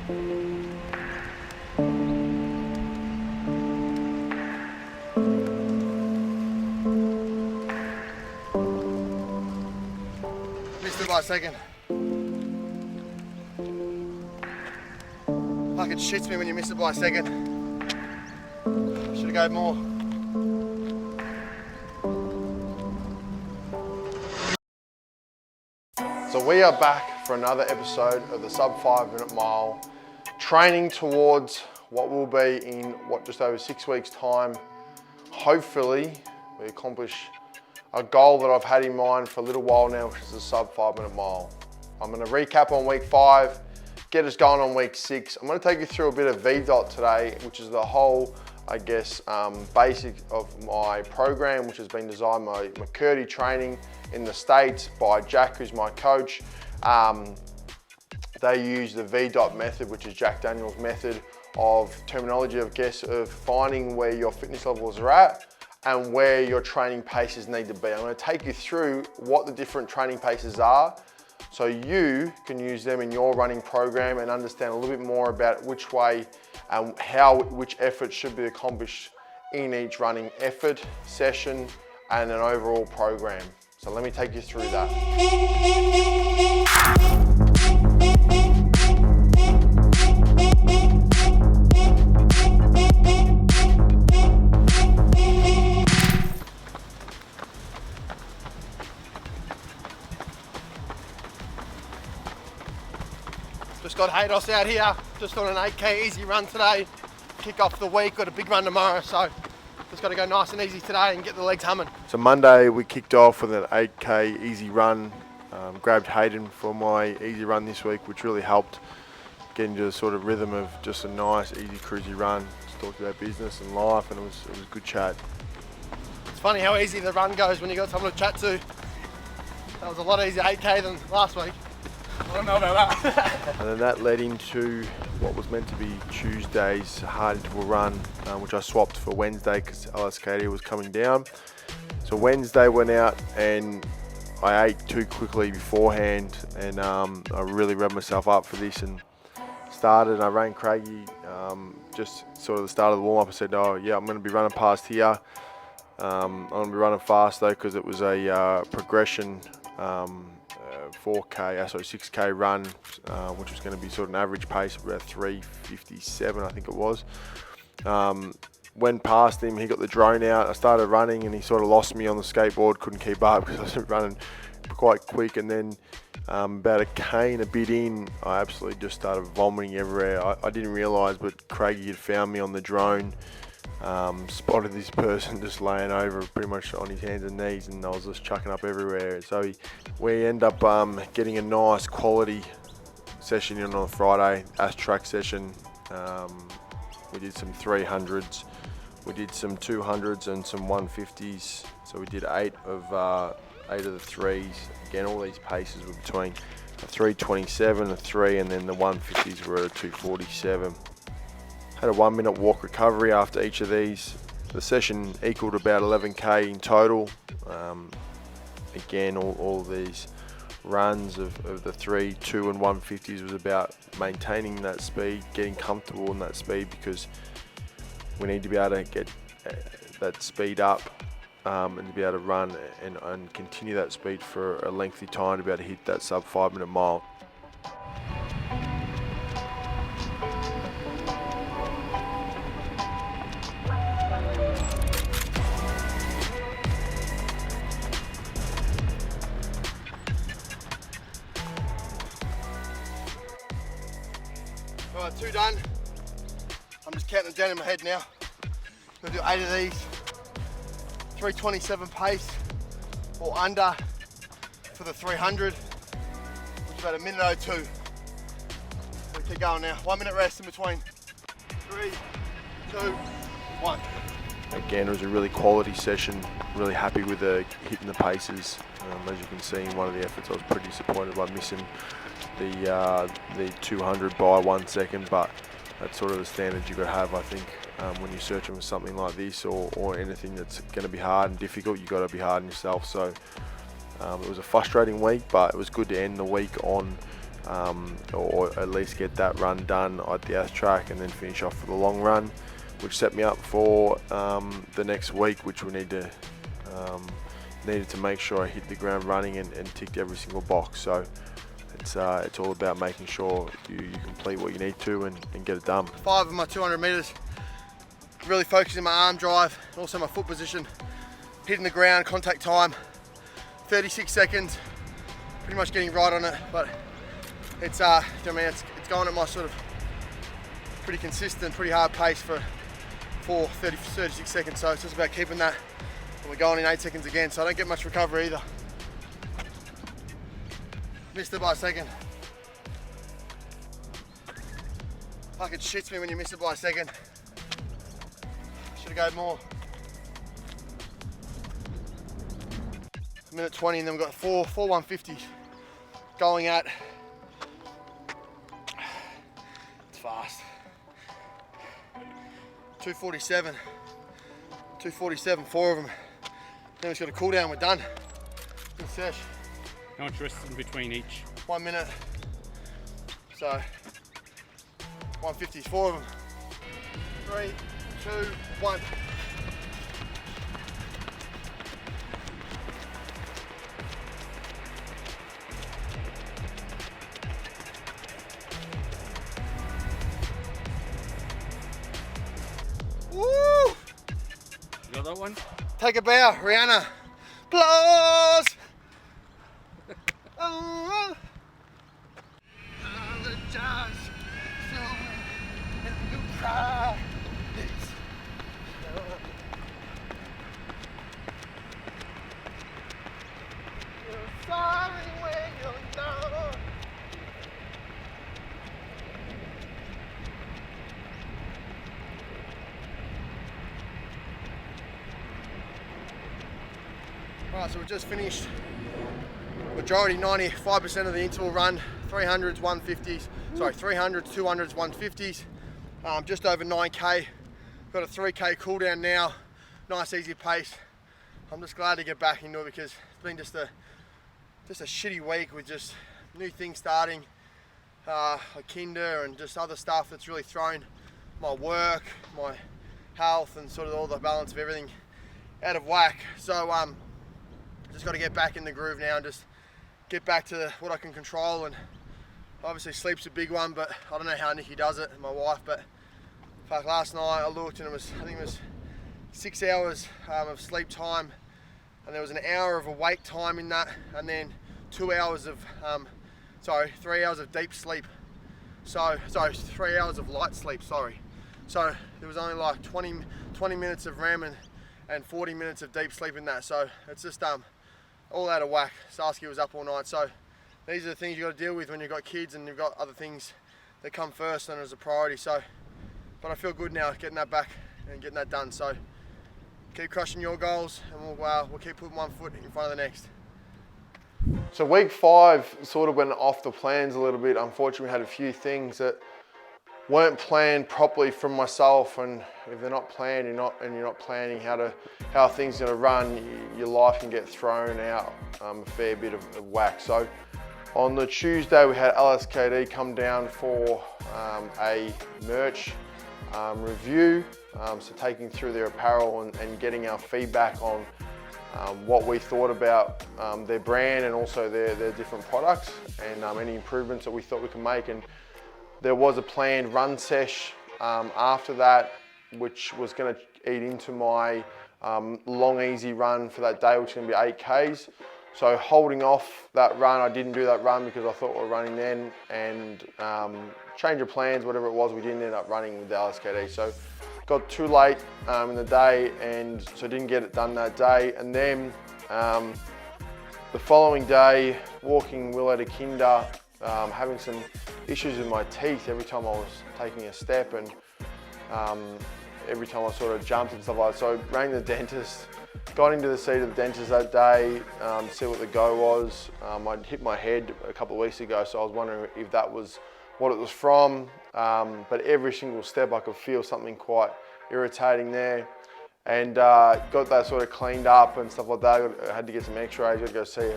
Missed it by a second. Fucking shits me when you miss it by a second. Should've go more. So we are back for another episode of the sub 5 minute mile, training towards what will be in just over 6 weeks time. Hopefully we accomplish a goal that I've had in mind for a little while now, which is the sub 5 minute mile. I'm going to recap on week 5, get us going on week 6. I'm going to take you through a bit of VDOT today, which is the whole, basic of my program, which has been designed by McCurdy Training in the States by Jack, who's my coach. They use the VDOT method, which is Jack Daniel's method of terminology, of finding where your fitness levels are at and where your training paces need to be. I'm going to take you through what the different training paces are so you can use them in your running program and understand a little bit more about which way and which effort should be accomplished in each running effort, session, and an overall program. So let me take you through that. Just got Haydos out here, just on an 8K easy run today. Kick off the week, got a big run tomorrow, so just got to go nice and easy today and get the legs humming. So Monday we kicked off with an 8K easy run. Grabbed Hayden for my easy run this week, which really helped get into the sort of rhythm of just a nice easy cruisy run. Just talked about business and life, and it was a good chat. It's funny how easy the run goes when you got someone to chat to. That was a lot easier 8K than last week. I don't know about that. And then that led into what was meant to be Tuesday's hard interval run, which I swapped for Wednesday because LSKD was coming down. So Wednesday went out and I ate too quickly beforehand, and I really revved myself up for this and started. I rang Craigie just sort of the start of the warm-up. I said, oh yeah, I'm going to be running past here. I'm going to be running fast though because it was a progression 6K run, which was going to be sort of an average pace of about 3:57, I think it was. Went past him, he got the drone out, I started running and he sort of lost me on the skateboard, couldn't keep up because I was running quite quick, and then about a K and a bit in, I absolutely just started vomiting everywhere. I didn't realise, but Craigie had found me on the drone, spotted this person just laying over pretty much on his hands and knees, and I was just chucking up everywhere. So we end up getting a nice quality session in on Friday, track session. We did some 300s, we did some 200s and some 150s. So we did eight of the threes. Again, all these paces were between a 3:27, a 3, and then the 150s were at a 2:47. Had a 1 minute walk recovery after each of these. The session equaled about 11K in total. Again, all these runs of the 3, 2 and 150s was about maintaining that speed, getting comfortable in that speed, because we need to be able to get that speed up and to be able to run and continue that speed for a lengthy time to be able to hit that sub 5 minute mile. Alright, 2 done. I'm just counting them down in my head now. I'm gonna do 8 of these. 3:27 pace or under for the 300, which is about a minute 02. We keep going now. 1 minute rest in between. 3, 2, 1. Again, it was a really quality session. Really happy with hitting the paces. As you can see in one of the efforts, I was pretty disappointed by missing the 200 by 1 second, but that's sort of the standard you've got to have, I think, when you're searching for something like this or anything that's going to be hard and difficult. You've got to be hard on yourself. So it was a frustrating week, but it was good to end the week on or at least get that run done at the Ath track and then finish off with a long run, which set me up for the next week, which we needed to make sure I hit the ground running and ticked every single box. So it's all about making sure you complete what you need to and get it done. 5 of my 200 metres, really focusing my arm drive, also my foot position, hitting the ground, contact time, 36 seconds, pretty much getting right on it, but it's it's going at my sort of pretty consistent, pretty hard pace for 36 seconds, so it's just about keeping that, and we're going in 8 seconds again, so I don't get much recovery either. Missed it by a second. Fucking shits me when you miss it by a second. Should have gone more. Minute 20 and then we've got four 150s going at. It's fast. 247, 4 of them. Then we've just got a cool down, we're done. Good sesh. How much rest in between each? 1 minute. So 150s, 4 of them. 3, 2, 1. Woo! You got that one? Take a bow, Rihanna. Applause! Oh. Apologize, so you cry this. You're sorry when you're not. Alright, so we just finished majority 95% of the interval run, 300s, 150s, sorry, 300s, 200s, 150s, just over 9k. Got a 3k cool down now, nice easy pace. I'm just glad to get back into it because it's been just a shitty week with just new things starting, like kinder and just other stuff that's really thrown my work, my health and sort of all the balance of everything out of whack. So just got to get back in the groove now and just get back to what I can control, and obviously sleep's a big one, but I don't know how Nikki does it, my wife, but fuck, last night I looked and I think it was 6 hours of sleep time, and there was an hour of awake time in that, and then 2 hours of 3 hours of deep sleep. So 3 hours of light sleep, sorry. So there was only like 20 minutes of REM and 40 minutes of deep sleep in that, so it's just all out of whack. Saskia was up all night, so these are the things you got to deal with when you've got kids and you've got other things that come first and as a priority. So, but I feel good now getting that back and getting that done. So keep crushing your goals, and we'll keep putting one foot in front of the next. So week 5 sort of went off the plans a little bit. Unfortunately, we had a few things that weren't planned properly from myself, and if they're not planned, you're not planning how things are going to run, your life can get thrown out a fair bit of whack. So on the Tuesday we had LSKD come down for a merch review, so taking through their apparel and getting our feedback on what we thought about their brand and also their different products, and any improvements that we thought we could make. And there was a planned run sesh after that, which was going to eat into my long easy run for that day, which is going to be 8Ks. So holding off that run, I didn't do that run because I thought we were running then, and change of plans, whatever it was, we didn't end up running with the LSKD. So got too late in the day, and so didn't get it done that day. And then the following day, walking Willow to kinder, having some issues with my teeth every time I was taking a step, and every time I sort of jumped and stuff like that. So I rang the dentist, got into the seat of the dentist that day, to see what the go was. I'd hit my head a couple of weeks ago, so I was wondering if that was what it was from. But every single step I could feel something quite irritating there. And got that sort of cleaned up and stuff like that. I had to get some x-rays, got to go see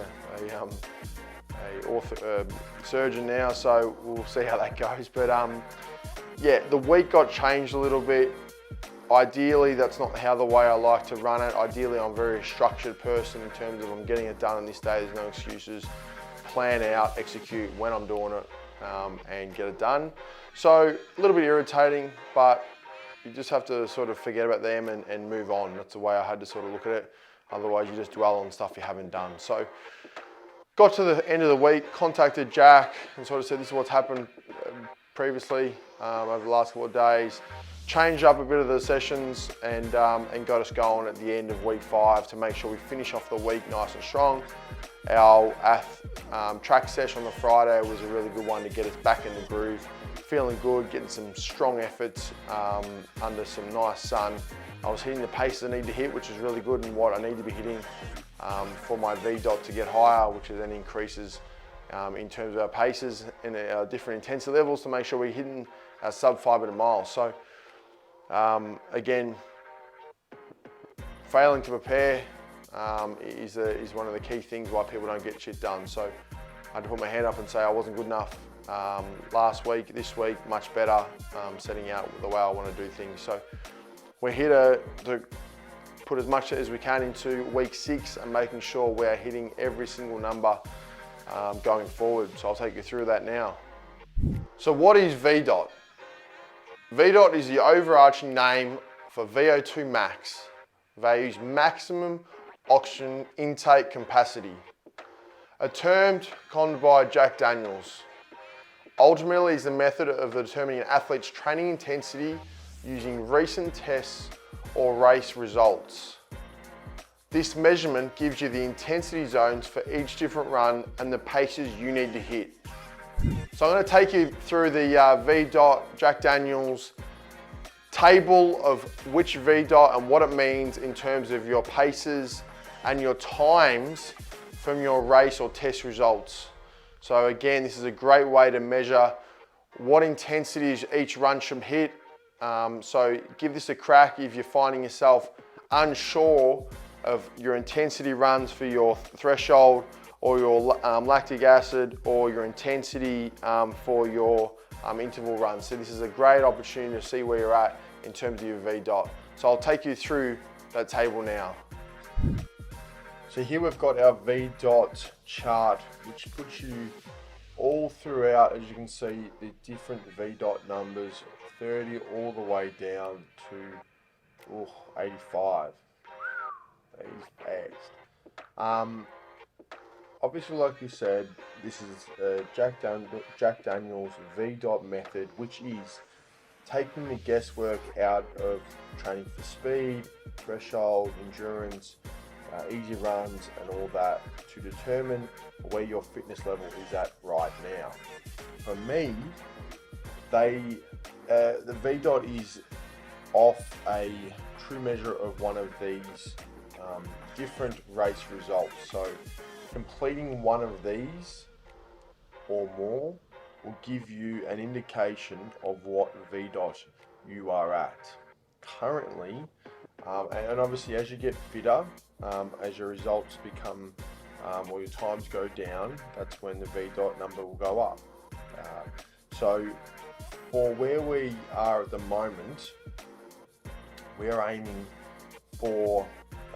surgeon now, so we'll see how that goes. But yeah, the week got changed a little bit. Ideally, that's not the way I like to run it. Ideally, I'm a very structured person in terms of I'm getting it done on this day, there's no excuses. Plan out, execute when I'm doing it, and get it done. So a little bit irritating, but you just have to sort of forget about them and move on. That's the way I had to sort of look at it. Otherwise, you just dwell on stuff you haven't done. So got to the end of the week, contacted Jack and sort of said, this is what's happened previously over the last couple of days. Changed up a bit of the sessions and got us going at the end of week 5 to make sure we finish off the week nice and strong. Our track session on the Friday was a really good one to get us back in the groove. Feeling good, getting some strong efforts under some nice sun. I was hitting the paces I need to hit, which is really good, and what I need to be hitting for my VDOT to get higher, which then increases in terms of our paces and our different intensity levels to make sure we're hitting our sub 5 minute miles. So again, failing to prepare is one of the key things why people don't get shit done. So I had to put my hand up and say I wasn't good enough last week. This week, much better, setting out the way I want to do things. So we're here to put as much as we can into week 6 and making sure we're hitting every single number going forward. So I'll take you through that now. So what is VDOT? VDOT is the overarching name for VO2 max, values maximum oxygen intake capacity, a term coined by Jack Daniels. Ultimately is the method of determining an athlete's training intensity using recent tests or race results. This measurement gives you the intensity zones for each different run and the paces you need to hit. So I'm going to take you through the VDOT Jack Daniels table of which VDOT and what it means in terms of your paces and your times from your race or test results. So again, this is a great way to measure what intensities each run should hit. So give this a crack if you're finding yourself unsure of your intensity runs for your threshold or your lactic acid or your intensity for your interval runs. So this is a great opportunity to see where you're at in terms of your VDOT. So I'll take you through that table now. So here we've got our VDOT chart, which puts you all throughout, as you can see, the different VDOT numbers, 30 all the way down to 85. That is fast. Obviously, like you said, this is Jack Daniels VDOT method, which is taking the guesswork out of training for speed, threshold, endurance, easy runs and all that to determine where your fitness level is at right now. For me, the VDOT is off a true measure of one of these different race results. So completing one of these or more will give you an indication of what VDOT you are at. Currently, and obviously as you get fitter, as your results become, or your times go down, that's when the VDOT number will go up. So for where we are at the moment, we are aiming for,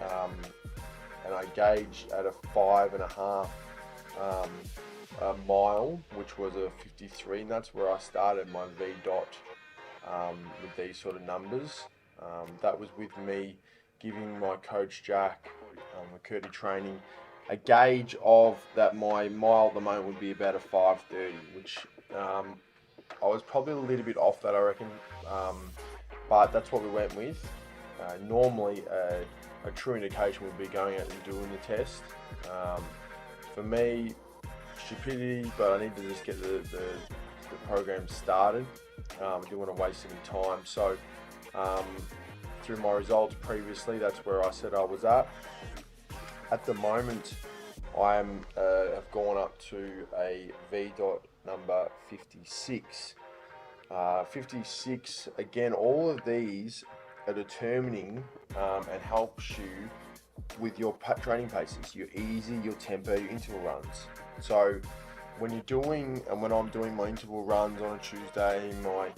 and I gauged at a 5.5 mile, which was a 53, and that's where I started my VDOT with these sort of numbers. That was with me giving my coach Jack, McCurdy Training, a gauge of that my mile at the moment would be about a 5:30, which I was probably a little bit off that, I reckon, but that's what we went with. Normally a true indication would be going out and doing the test. For me, stupidity, but I need to just get the program started. I didn't want to waste any time. So through my results previously, that's where I said I was at. At the moment, I have gone up to a VDOT number 56. 56, again, all of these are determining and helps you with your training paces, your easy, your tempo, your interval runs. So when I'm doing my interval runs on a Tuesday, my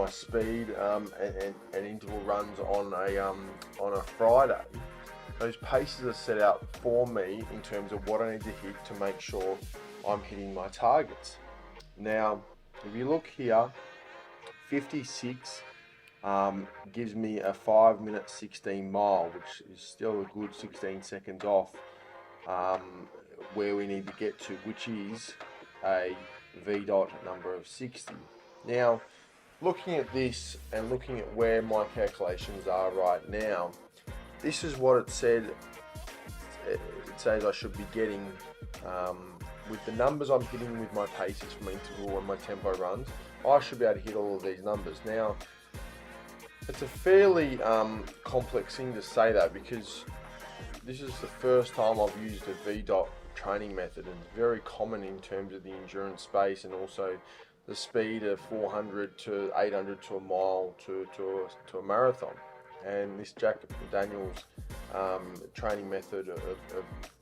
speed and interval runs on a Friday, those paces are set out for me in terms of what I need to hit to make sure I'm hitting my targets. Now, if you look here, 56 gives me a 5 minute 16 mile, which is still a good 16 seconds off where we need to get to, which is a VDOT number of 60. Now, looking at this and looking at where my calculations are right now, this is what it said. It says I should be getting with the numbers I'm hitting with my paces from my interval and my tempo runs. I should be able to hit all of these numbers. Now, it's a fairly complex thing to say that, because this is the first time I've used a VDOT training method, and it's very common in terms of the endurance space and also the speed of 400 to 800 to a mile to a marathon. And this Jack Daniels training method of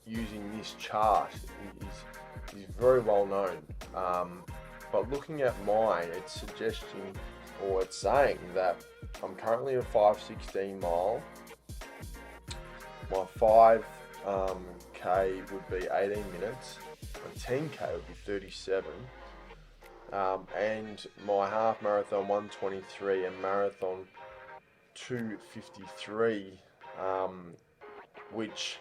using this chart is very well known. But looking at mine, it's suggesting, or it's saying that I'm currently a 5:16 mile. My 5K would be 18 minutes. My 10K would be 37. And my half marathon 123 and marathon 253, which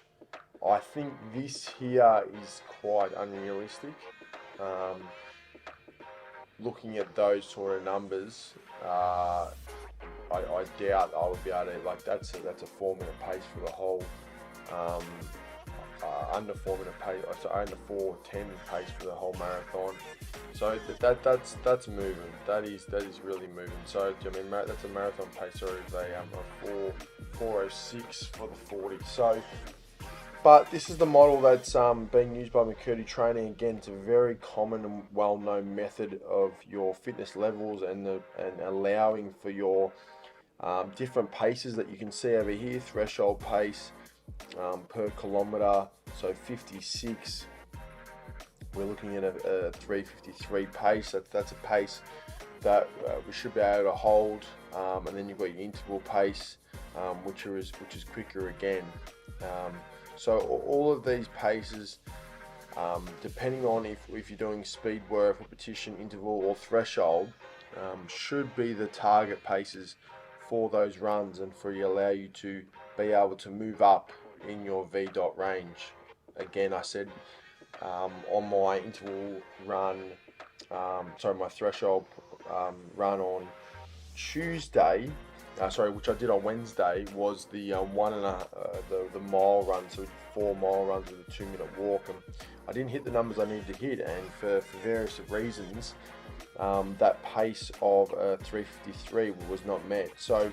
I think this here is quite unrealistic. Looking at those sort of numbers, I doubt I would be able to, like, that's a 4 minute pace for the whole, under 4 minute pace, so under 4:10 pace for the whole marathon. So that's moving. That is really moving. So I mean, that's a marathon pace of a 4:06 for the 40. So, but this is the model that's being used by McCurdy Training. Again, it's a very common and well-known method of your fitness levels and allowing for your different paces that you can see over here. Threshold pace per kilometer. So 56. We're looking at a 3:53 pace. That's a pace that we should be able to hold. And then you've got your interval pace, which is quicker again. So all of these paces, depending on if you're doing speed work, repetition, interval, or threshold, should be the target paces for those runs, and allow you to be able to move up in your VDOT range. Again, I said on my interval run, my threshold run on Tuesday, which I did on Wednesday, was the the mile run. So we did 4 mile runs with a 2 minute walk, and I didn't hit the numbers I needed to hit, and for various reasons, that pace of 3:53 was not met. So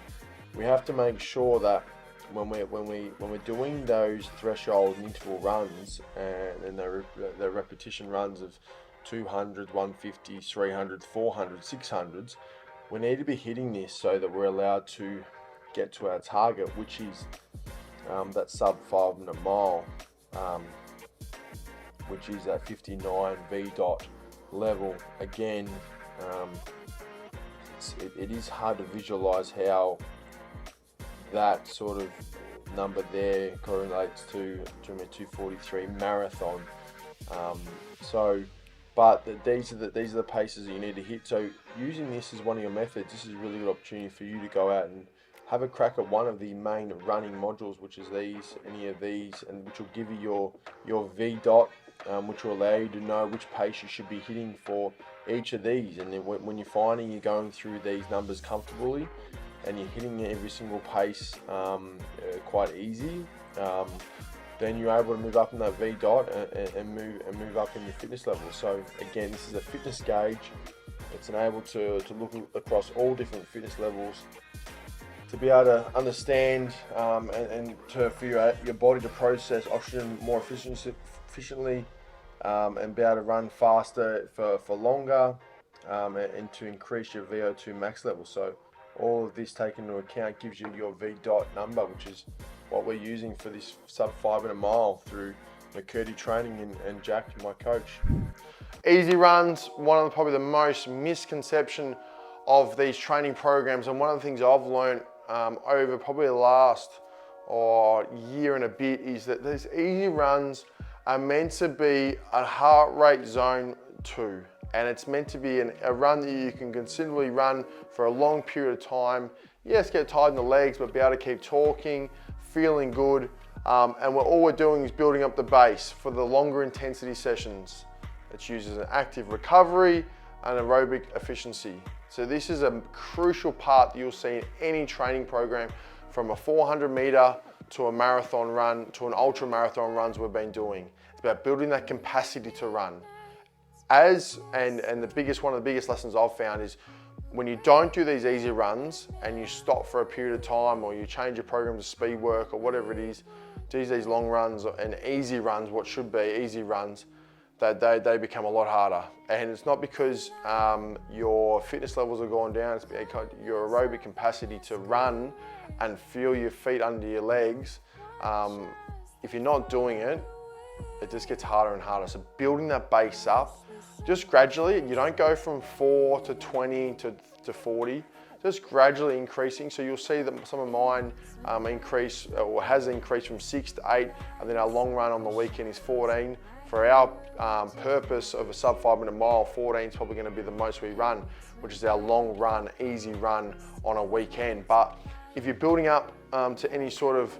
we have to make sure that when we're doing those threshold and interval runs and the repetition runs of 200, 150, 300, 400, 600s, we need to be hitting this so that we're allowed to get to our target, which is that sub 5 minute mile, which is at 59 VDOT level. Again, it is hard to visualize how that sort of number there correlates to my 243 marathon. But these are the paces that you need to hit. So using this as one of your methods, this is a really good opportunity for you to go out and have a crack at one of the main running modules, which is any of these, and which will give you your VDOT, which will allow you to know which pace you should be hitting for each of these. And then when you're finding you're going through these numbers comfortably and you're hitting every single pace quite easy, then you're able to move up in that VDOT and move up in your fitness level. So again, this is a fitness gauge. It's able to look across all different fitness levels, to be able to understand and for your body to process oxygen more efficiently, and be able to run faster for longer, and to increase your VO2 max level. So all of this taken into account gives you your VDOT number, which is what we're using for this sub 5 minute mile through McCurdy Training and Jack, my coach. Easy runs, one of probably the most misconception of these training programs, and one of the things I've learned over probably the last year and a bit is that these easy runs are meant to be a heart rate zone 2, and it's meant to be a run that you can consistently run for a long period of time. Yes, get tired in the legs, but be able to keep talking, feeling good, and all we're doing is building up the base for the longer intensity sessions. It uses an active recovery and aerobic efficiency. So this is a crucial part that you'll see in any training program, from a 400 meter to a marathon run to an ultra marathon runs we've been doing. It's about building that capacity to run. And one of the biggest lessons I've found is when you don't do these easy runs and you stop for a period of time, or you change your program to speed work or whatever it is, do these long runs and easy runs, what should be easy runs, they become a lot harder. And it's not because your fitness levels have gone down, it's because your aerobic capacity to run and feel your feet under your legs. If you're not doing it, it just gets harder and harder. So building that base up, just gradually, you don't go from 4 to 20 to 40, just gradually increasing. So you'll see that some of mine increase, or has increased from 6 to 8, and then our long run on the weekend is 14. For our purpose of a sub 5 minute mile, 14 is probably going to be the most we run, which is our long run, easy run on a weekend. But if you're building up to any sort of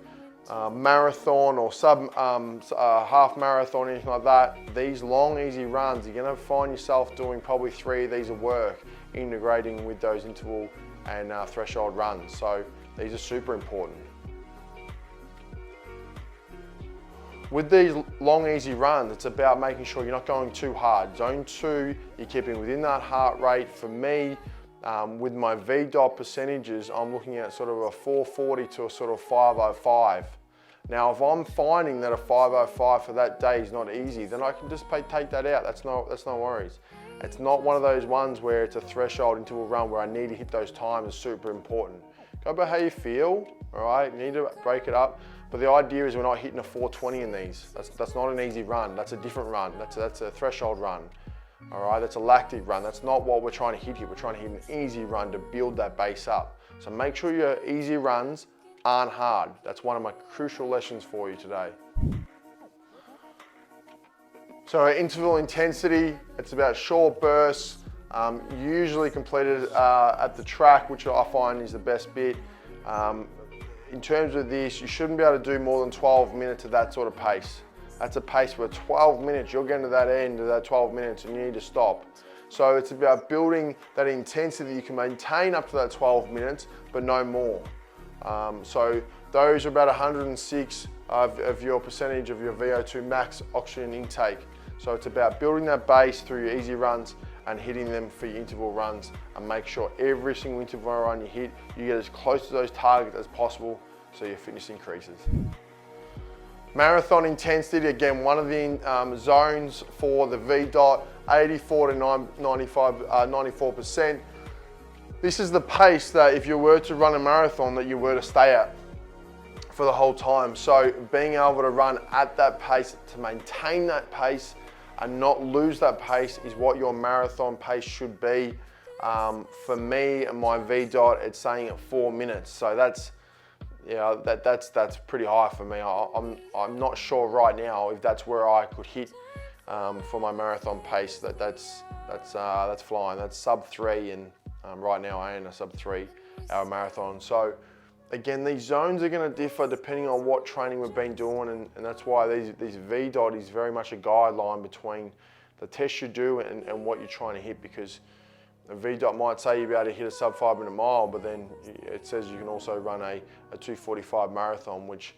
marathon or half marathon, anything like that, these long easy runs, you're going to find yourself doing probably 3 of these at work, integrating with those interval and threshold runs. So these are super important. With these long easy runs, it's about making sure you're not going too hard. Zone 2, you're keeping within that heart rate. For me, with my VDOT percentages, I'm looking at sort of a 440 to a sort of 505. Now, if I'm finding that a 505 for that day is not easy, then I can just take that out. That's no worries. It's not one of those ones where it's a threshold interval run where I need to hit those times. Is super important. Go by how you feel, all right? You need to break it up. But the idea is we're not hitting a 420 in these. That's not an easy run. That's a different run. That's a threshold run. All right, that's a lactic run. That's not what we're trying to hit here. We're trying to hit an easy run to build that base up. So make sure your easy runs aren't hard. That's one of my crucial lessons for you today. So interval intensity, it's about short bursts, usually completed at the track, which I find is the best bit. In terms of this, you shouldn't be able to do more than 12 minutes at that sort of pace. That's a pace where 12 minutes, you're getting to that end of that 12 minutes and you need to stop. So it's about building that intensity that you can maintain up to that 12 minutes, but no more. So those are about 106 of your percentage of your VO2 max oxygen intake. So it's about building that base through your easy runs and hitting them for your interval runs, and make sure every single interval run you hit, you get as close to those targets as possible so your fitness increases. Marathon intensity, again, one of the zones for the VDOT, 84 to 94%. This is the pace that if you were to run a marathon that you were to stay at for the whole time. So being able to run at that pace, to maintain that pace and not lose that pace, is what your marathon pace should be. For me and my VDOT, it's saying at 4 minutes. So that's, you know, that's pretty high for me. I'm not sure right now if that's where I could hit for my marathon pace. That's flying. That's sub 3, and right now I am in a sub 3 hour marathon. So again, these zones are going to differ depending on what training we've been doing, and that's why these VDOT is very much a guideline between the test you do and what you're trying to hit, because a VDOT might say you'll be able to hit a sub 5 minute mile, but then it says you can also run a 2:45 marathon, which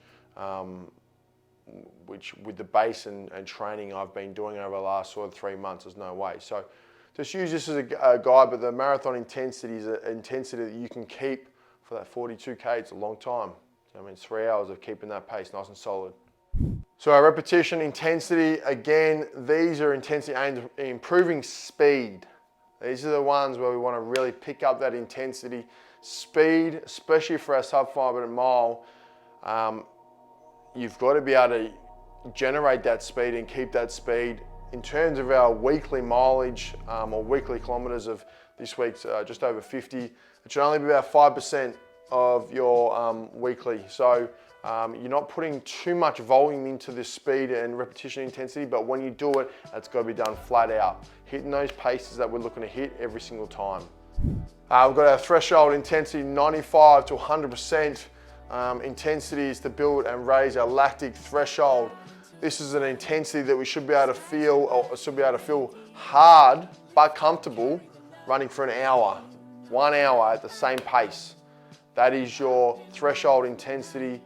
with the base and training I've been doing over the last sort of 3 months, there's no way. So just use this as a guide, but the marathon intensity is an intensity that you can keep for that 42K. It's a long time. I mean, it's 3 hours of keeping that pace nice and solid. So our repetition intensity, again, these are intensity aimed at improving speed. These are the ones where we want to really pick up that intensity. Speed, especially for our sub 5 minute mile, you've got to be able to generate that speed and keep that speed. In terms of our weekly mileage or weekly kilometres of this week's just over 50, it should only be about 5% of your weekly. So you're not putting too much volume into this speed and repetition intensity, but when you do it, it's got to be done flat out. Hitting those paces that we're looking to hit every single time. We've got our threshold intensity, 95 to 100% intensities to build and raise our lactic threshold. This is an intensity that we should be able to feel, or should be able to feel hard but comfortable running for an hour, 1 hour at the same pace. That is your threshold intensity.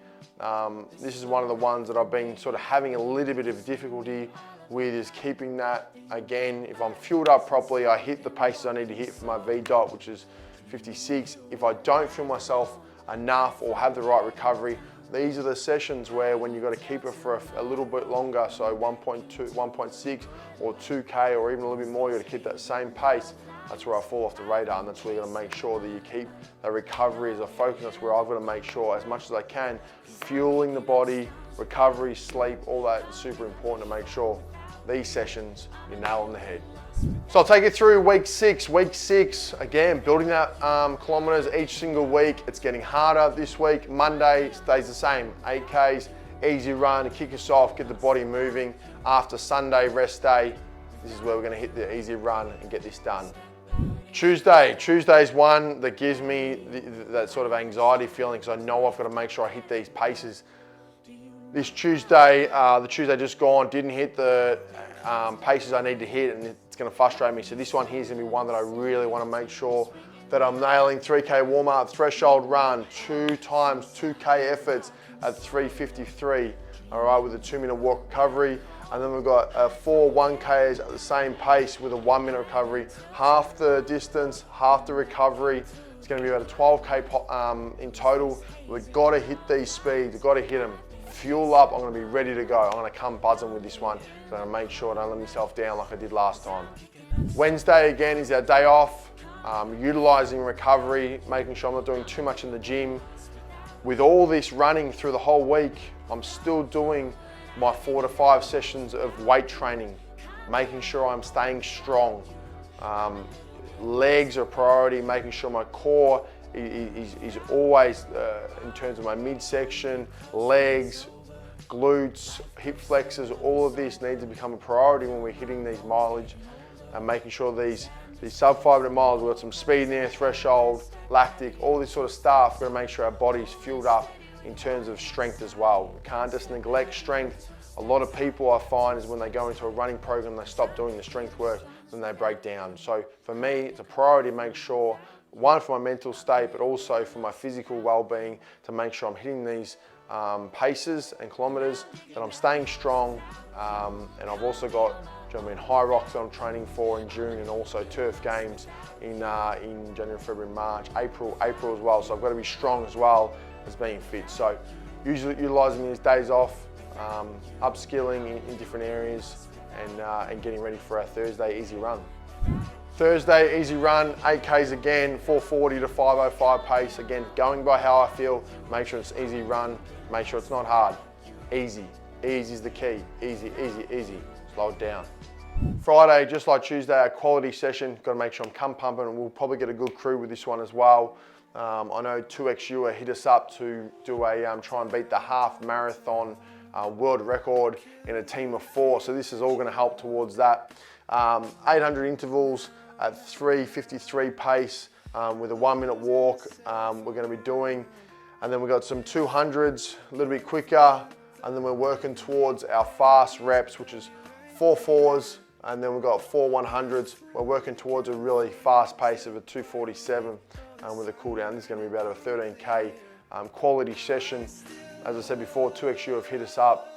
This is one of the ones that I've been sort of having a little bit of difficulty with, is keeping that. Again, if I'm fueled up properly, I hit the paces I need to hit for my VDOT, which is 56. If I don't feel myself enough or have the right recovery, these are the sessions where when you've got to keep it for a little bit longer, so 1.2, 1.6 or 2K or even a little bit more, you've got to keep that same pace. That's where I fall off the radar, and that's where you've got to make sure that you keep that recovery as a focus. That's where I've got to make sure, as much as I can, fueling the body, recovery, sleep, all that is super important to make sure these sessions, you nail on the head. So I'll take you through week six. Week six, again, building that kilometers each single week. It's getting harder this week. Monday stays the same, 8Ks, easy run to kick us off, get the body moving. After Sunday, rest day, this is where we're gonna hit the easy run and get this done. Tuesday's one that gives me that sort of anxiety feeling, because I know I've got to make sure I hit these paces. This Tuesday, the Tuesday just gone, didn't hit the paces I need to hit, and it's going to frustrate me. So this one here is going to be one that I really want to make sure that I'm nailing. 3K warm-up, threshold run, 2 times 2K efforts at 3:53. All right, with a 2-minute walk recovery. And then we've got 4 1Ks at the same pace with a 1-minute recovery. Half the distance, half the recovery. It's going to be about a 12K in total. We've got to hit these speeds, we've got to hit them. Fuel up, I'm going to be ready to go. I'm going to come buzzing with this one. So I'm going to make sure I don't let myself down like I did last time. Wednesday again is our day off. Utilising recovery, making sure I'm not doing too much in the gym. With all this running through the whole week, I'm still doing my 4 to 5 sessions of weight training, making sure I'm staying strong. Legs are a priority, making sure my core is always, in terms of my midsection, legs, glutes, hip flexors, all of this needs to become a priority when we're hitting these mileage, and making sure these sub 5 minute miles, we've got some speed in there, threshold, lactic, all this sort of stuff. We've got to make sure our body's fueled up in terms of strength as well. We can't just neglect strength. A lot of people I find is when they go into a running program, they stop doing the strength work, then they break down. So for me, it's a priority to make sure, one, for my mental state, but also for my physical well-being, to make sure I'm hitting these paces and kilometers, that I'm staying strong. And I've also got, high rocks that I'm training for in June, and also turf games in January, February, March, April as well. So I've got to be strong as well as being fit. So usually utilising these days off, upskilling in different areas, and getting ready for our Thursday easy run. Thursday easy run, 8Ks again, 440 to 505 pace. Again, going by how I feel, make sure it's easy run, make sure it's not hard. Easy, easy is the key. Easy, easy, easy. Slow it down. Friday, just like Tuesday, a quality session. Got to make sure I'm cum pumping, and we'll probably get a good crew with this one as well. I know 2XU hit us up to do a try and beat the half marathon world record in a team of 4. So this is all going to help towards that. 800 intervals at 3:53 pace with a 1-minute walk we're going to be doing. And then we've got some 200s, a little bit quicker. And then we're working towards our fast reps, which is 4 4s. And then we've got 4 100s. We're working towards a really fast pace of a 2:47 with a cool down. This is going to be about a 13K quality session. As I said before, 2XU have hit us up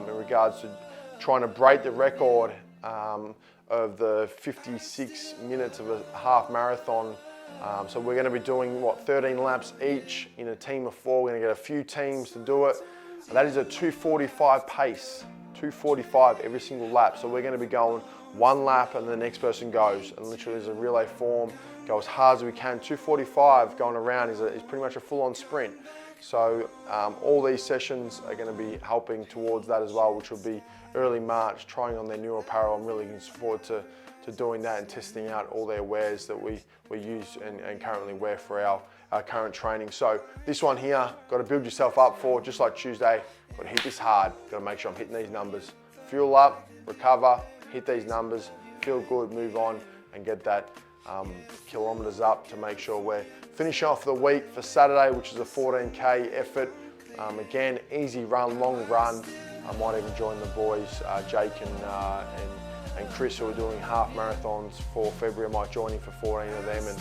in regards to trying to break the record of the 56 minutes of a half marathon. So we're going to be doing, 13 laps each in a team of 4. We're going to get a few teams to do it. And that is a 2:45 pace, 2:45 every single lap. So we're going to be going 1 lap and the next person goes. And literally there's a relay form, go as hard as we can. 2:45 going around is pretty much a full-on sprint. So all these sessions are going to be helping towards that as well, which will be early March, trying on their new apparel. I'm really looking forward to doing that and testing out all their wares that we use and currently wear for our current training. So this one here, got to build yourself up for, just like Tuesday, got to hit this hard, got to make sure I'm hitting these numbers. Fuel up, recover, hit these numbers, feel good, move on and get that kilometers up to make sure we're finishing off the week for Saturday, which is a 14K effort. Again, easy run, long run. I might even join the boys, Jake and Chris, who are doing half marathons for February. I might join in for 14 of them and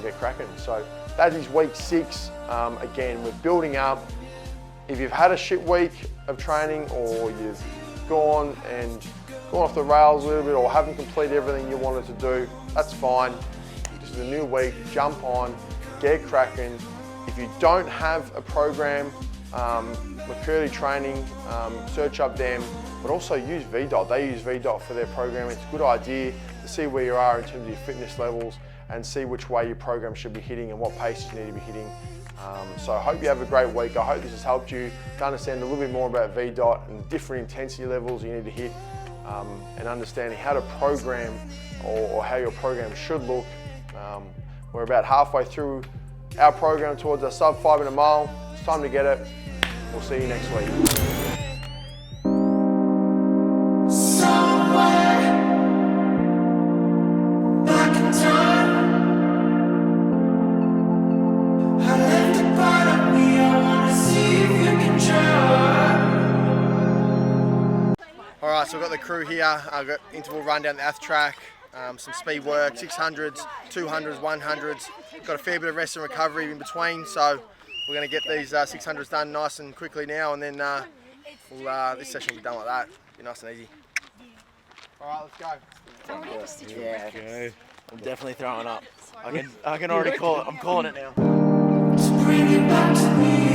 get cracking. So that is week 6. Again, we're building up. If you've had a shit week of training or you've gone off the rails a little bit or haven't completed everything you wanted to do, that's fine. This is a new week, jump on, get cracking. If you don't have a program, McCurdy Training, search up them, but also use VDOT. They use VDOT for their program. It's a good idea to see where you are in terms of your fitness levels and see which way your program should be hitting and what paces you need to be hitting. So I hope you have a great week. I hope this has helped you to understand a little bit more about VDOT and different intensity levels you need to hit, and understanding how to program or how your program should look. We're about halfway through our program towards our sub 5-minute mile. It's time to get it. We'll see you next week. Alright, so we've got the crew here. I've got interval run down the Ath track, some speed work, 600s, 200s, 100s. Got a fair bit of rest and recovery in between, so we're going to get these 600s done nice and quickly now, and then this session will be done like that. Be nice and easy. Alright, let's go. Yeah, okay. I'm definitely throwing up. I can already call it. I'm calling it now. Bring it back to me.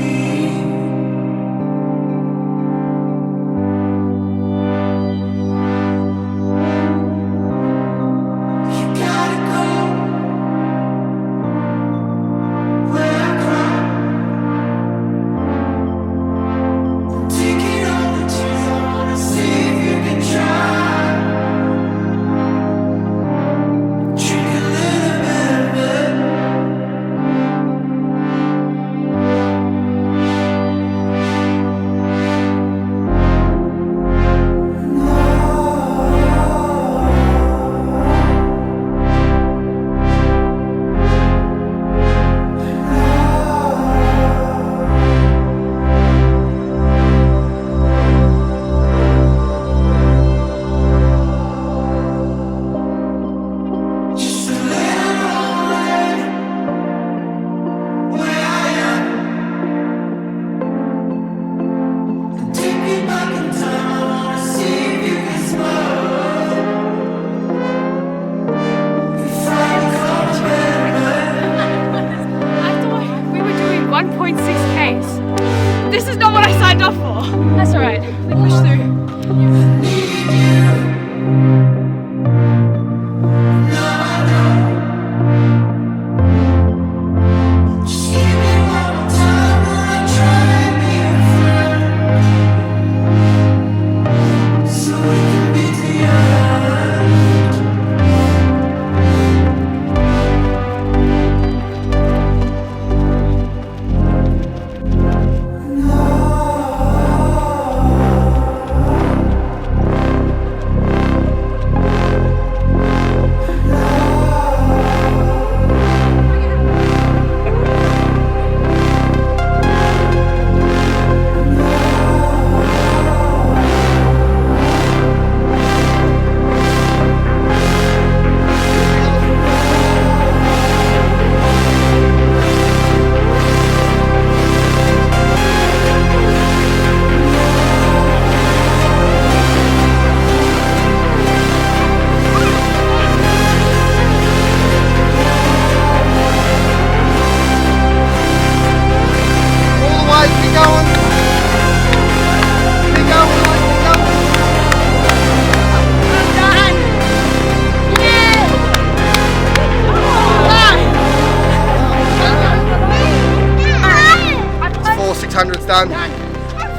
done.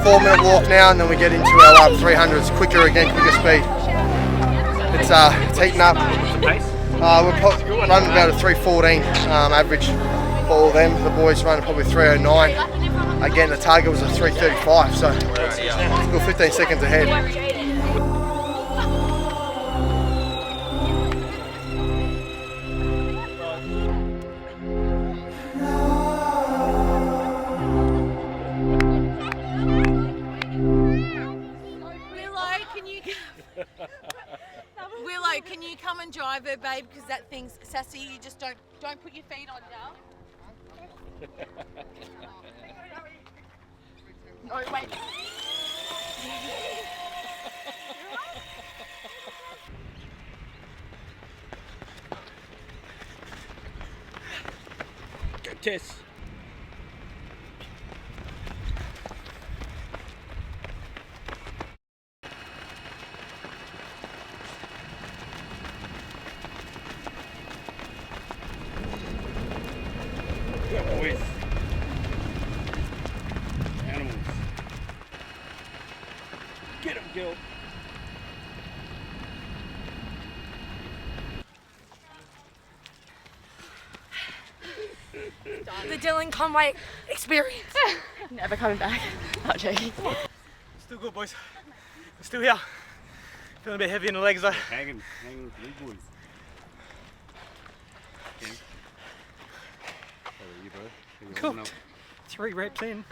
4-minute walk now, and then we get into our 300s, quicker speed. It's heating up. We're running about a 3:14 average for all of them. The boys running probably 3:09. Again, the target was a 3:35, so we're 15 seconds ahead. Willow, can you come and drive her, babe? Because that thing's sassy. You just don't put your feet on now. No, wait. Go, Tess. Good boys. Animals. Get him, Gil. The Dylan Conway experience. Never coming back. Not joking. Still good, boys. We're still here. Feeling a bit heavy in the legs though. Hanging with the big boys. Okay. How are you, bro? How you holding up? 3 reps in.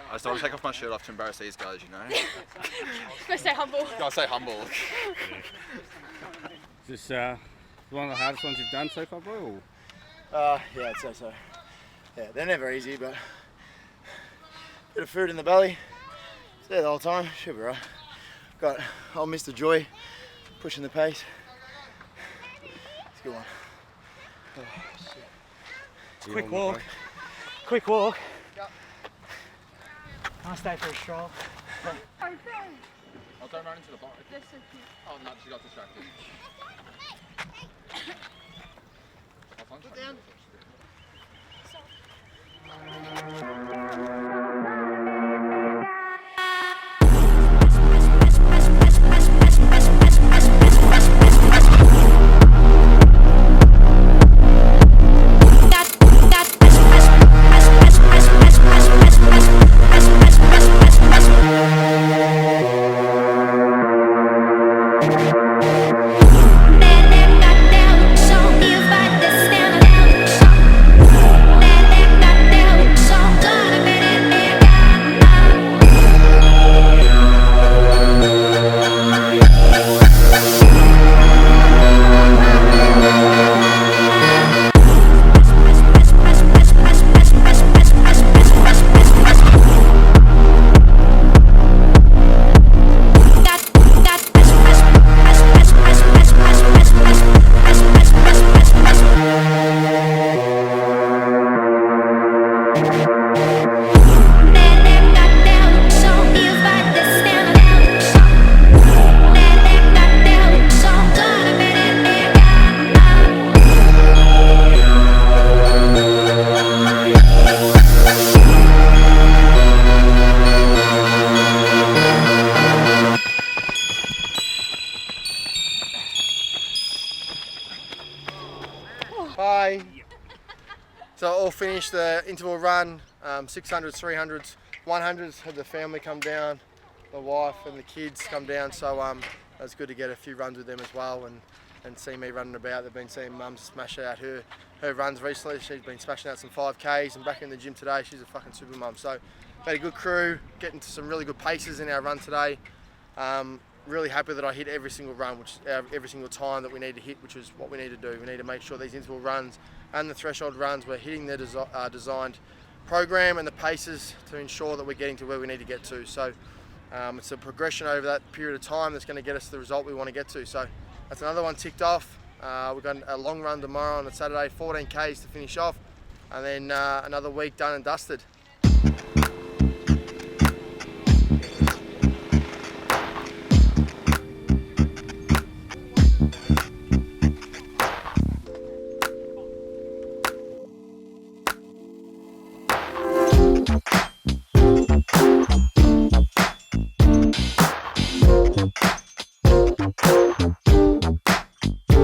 I just don't want to take off my shirt off to embarrass these guys, you know. Gotta stay humble. Gotta stay humble. Is this one of the hardest ones you've done so far, bro? Yeah, I'd say so. Yeah, they're never easy, but bit of food in the belly. It's there the whole time. Should be right. Got old Mr. Joy pushing the pace. It's a good one. Oh, shit. Quick walk. Quick walk. I'll stay for a stroll. Oh, don't run into the bike. Oh, no, she got distracted. Put down. Bye. So all finished the interval run, 600s, 300s, 100s, had the family come down, the wife and the kids come down, so it was good to get a few runs with them as well and see me running about. They've been seeing Mum smash out her runs recently. She's been smashing out some 5Ks and back in the gym today. She's a fucking super mum. So had a good crew, getting to some really good paces in our run today. Really happy that I hit every single run, every single time that we need to hit, which is what we need to do. We need to make sure these interval runs and the threshold runs, we're hitting their designed program and the paces to ensure that we're getting to where we need to get to. So it's a progression over that period of time that's going to get us the result we want to get to. So that's another one ticked off. We've got a long run tomorrow on a Saturday, 14 Ks to finish off, and then another week done and dusted.